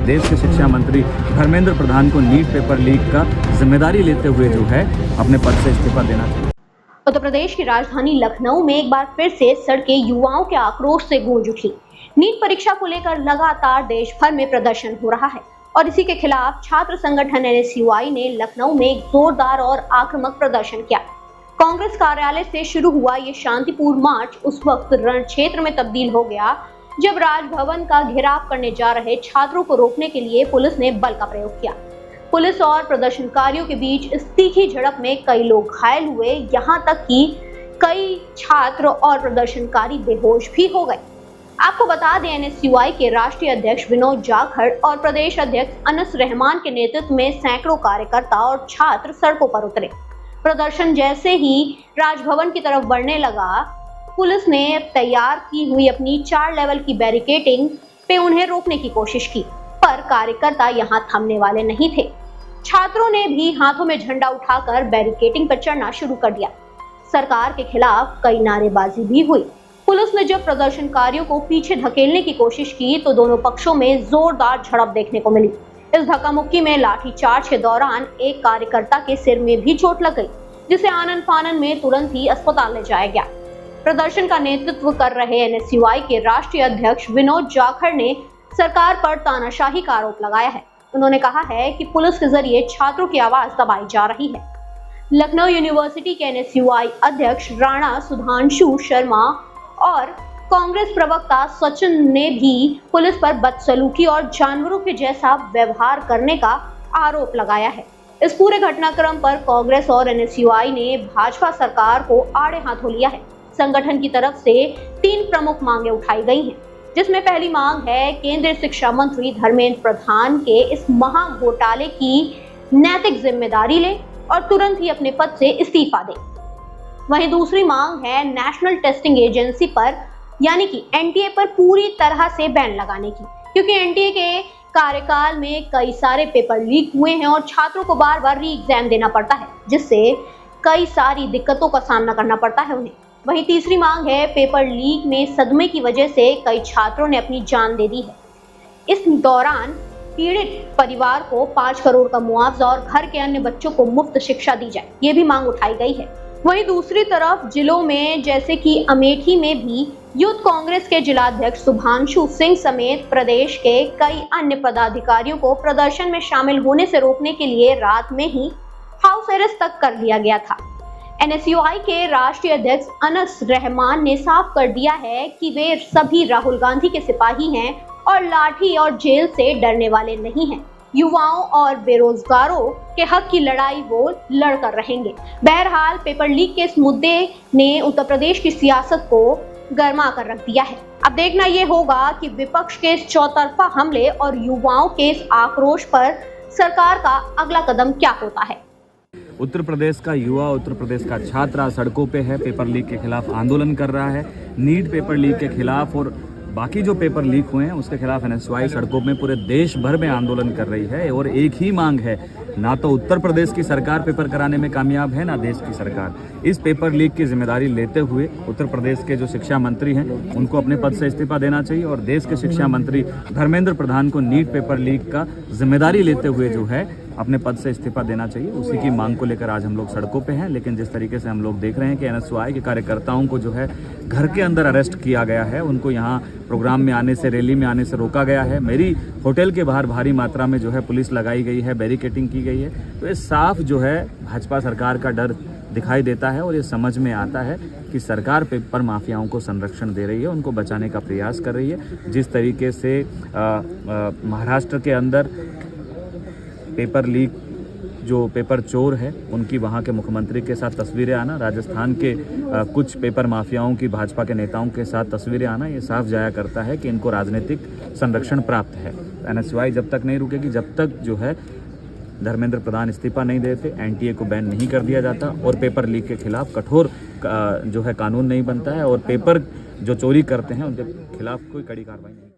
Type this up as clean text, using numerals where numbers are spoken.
देश के शिक्षा मंत्री धर्मेंद्र प्रधान को नीट पेपर लीक का जिम्मेदारी लेते हुए जो है अपने पद से इस्तीफा देना चाहिए। उत्तर प्रदेश की राजधानी लखनऊ में एक बार फिर से सड़कें युवाओं के आक्रोश से गूंज उठी। नीट परीक्षा को लेकर लगातार देश भर में प्रदर्शन हो रहा है और इसी के खिलाफ छात्र संगठन NSUI ने लखनऊ में एक जोरदार और आक्रामक प्रदर्शन किया। कांग्रेस कार्यालय से शुरू हुआ ये शांतिपूर्ण मार्च उस वक्त रण क्षेत्र में तब्दील हो गया जब राजभवन का घेराव करने जा रहे छात्रों को रोकने के लिए पुलिस ने बल का प्रयोग किया। पुलिस और प्रदर्शनकारियों के बीच इस तीखी झड़प में कई लोग घायल हुए, यहाँ तक कि कई छात्र और प्रदर्शनकारी बेहोश भी हो गए। आपको बता दें, NSUI के राष्ट्रीय अध्यक्ष विनोद जाखड़ और प्रदेश अध्यक्ष अनस रहमान के नेतृत्व में सैकड़ों कार्यकर्ता और छात्र सड़कों पर उतरे। प्रदर्शन जैसे ही राजभवन की तरफ बढ़ने लगा, पुलिस ने तैयार की हुई अपनी 4 लेवल की बैरिकेडिंग पे उन्हें रोकने की कोशिश की, पर कार्यकर्ता यहां थमने वाले नहीं थे। छात्रों ने भी हाथों में झंडा उठाकर बैरिकेडिंग पर चढ़ना शुरू कर दिया। सरकार के खिलाफ कई नारेबाजी भी हुई। पुलिस ने जब प्रदर्शनकारियों को पीछे धकेलने की कोशिश की तो दोनों पक्षों में जोरदार झड़प देखने को मिली। इस धक्का-मुक्की में लाठीचार्ज के दौरान एक कार्यकर्ता के सिर में भी चोट लग गई, जिसे आनन-फानन में तुरंत ही अस्पताल ले जाया गया। प्रदर्शन का नेतृत्व कर रहे NSUI के राष्ट्रीय अध्यक्ष विनोद जाखड़ ने सरकार पर तानाशाही का आरोप लगाया है। उन्होंने कहा है कि पुलिस के जरिए छात्रों की आवाज दबाई जा रही है। लखनऊ यूनिवर्सिटी के NSUI अध्यक्ष राणा सुधांशु शर्मा और कांग्रेस प्रवक्ता सचिन ने भी पुलिस पर बदसलूकी और जानवरों के जैसा व्यवहार करने का आरोप लगाया है। इस पूरे घटनाक्रम पर कांग्रेस और NSUI ने भाजपा सरकार को आड़े हाथों लिया है। संगठन की तरफ से 3 प्रमुख मांगे उठाई गई हैं, जिसमें पहली मांग है केंद्रीय शिक्षा मंत्री धर्मेंद्र प्रधान के इस महा घोटाले की नैतिक जिम्मेदारी ले और तुरंत ही अपने पद से इस्तीफा दे। वहीं दूसरी मांग है नेशनल टेस्टिंग एजेंसी पर यानी कि NTA पर पूरी तरह से बैन लगाने की, क्योंकि NTA के कार्यकाल में कई सारे पेपर लीक हुए हैं और छात्रों को बार बार री एग्जाम देना पड़ता है, जिससे कई सारी दिक्कतों का सामना करना पड़ता है उन्हें। वहीं तीसरी मांग है पेपर लीक में सदमे की वजह से कई छात्रों ने अपनी जान दे दी है। इस दौरान पीड़ित परिवार को 5 करोड़ का मुआवजा और घर के अन्य बच्चों को मुफ्त शिक्षा दी जाए, ये भी मांग उठाई गई है। वहीं दूसरी तरफ जिलों में जैसे कि अमेठी में भी यूथ कांग्रेस के जिलाध्यक्ष शुभांशु सिंह समेत प्रदेश के कई अन्य पदाधिकारियों को प्रदर्शन में शामिल होने से रोकने के लिए रात में ही हाउस अरेस्ट तक कर दिया गया था। NSUI के राष्ट्रीय अध्यक्ष अनस रहमान ने साफ कर दिया है कि वे सभी राहुल गांधी के सिपाही हैं और लाठी और जेल से डरने वाले नहीं हैं। युवाओं और बेरोजगारों के हक की लड़ाई वो लड़कर रहेंगे। बहरहाल पेपर लीक के इस मुद्दे ने उत्तर प्रदेश की सियासत को गर्मा कर रख दिया है। अब देखना ये होगा कि विपक्ष के इस चौतरफा हमले और युवाओं के इस आक्रोश पर सरकार का अगला कदम क्या होता है। उत्तर प्रदेश का युवा, उत्तर प्रदेश का छात्र सड़कों पे है, पेपर लीक के खिलाफ आंदोलन कर रहा है। नीट पेपर लीक के खिलाफ और बाकी जो पेपर लीक हुए हैं उसके खिलाफ NSUI सड़कों में पूरे देश भर में आंदोलन कर रही है और एक ही मांग है, ना तो उत्तर प्रदेश की सरकार पेपर कराने में कामयाब है, ना देश की सरकार। इस पेपर लीक की जिम्मेदारी लेते हुए उत्तर प्रदेश के जो शिक्षा मंत्री हैं उनको अपने पद से इस्तीफा देना चाहिए और देश के शिक्षा मंत्री धर्मेंद्र प्रधान को नीट पेपर लीक का जिम्मेदारी लेते हुए जो है अपने पद से इस्तीफा देना चाहिए। उसी की मांग को लेकर आज हम लोग सड़कों पे हैं। लेकिन जिस तरीके से हम लोग देख रहे हैं कि NSUI के कार्यकर्ताओं को जो है घर के अंदर अरेस्ट किया गया है, उनको यहाँ प्रोग्राम में आने से, रैली में आने से रोका गया है। मेरी होटल के बाहर भारी मात्रा में जो है पुलिस लगाई गई है, बैरिकेडिंग की गई है। तो ये साफ जो है भाजपा सरकार का डर दिखाई देता है और ये समझ में आता है कि सरकार पेपर माफियाओं को संरक्षण दे रही है, उनको बचाने का प्रयास कर रही है। जिस तरीके से महाराष्ट्र के अंदर पेपर लीक जो पेपर चोर है उनकी वहाँ के मुख्यमंत्री के साथ तस्वीरें आना, राजस्थान के कुछ पेपर माफियाओं की भाजपा के नेताओं के साथ तस्वीरें आना, ये साफ जाया करता है कि इनको राजनीतिक संरक्षण प्राप्त है। NSUI जब तक नहीं रुकेगी, जब तक जो है धर्मेंद्र प्रधान इस्तीफा नहीं देते, NTA को बैन नहीं कर दिया जाता और पेपर लीक के खिलाफ कठोर जो है कानून नहीं बनता है और पेपर जो चोरी करते हैं उनके खिलाफ कोई कड़ी कार्रवाई नहीं।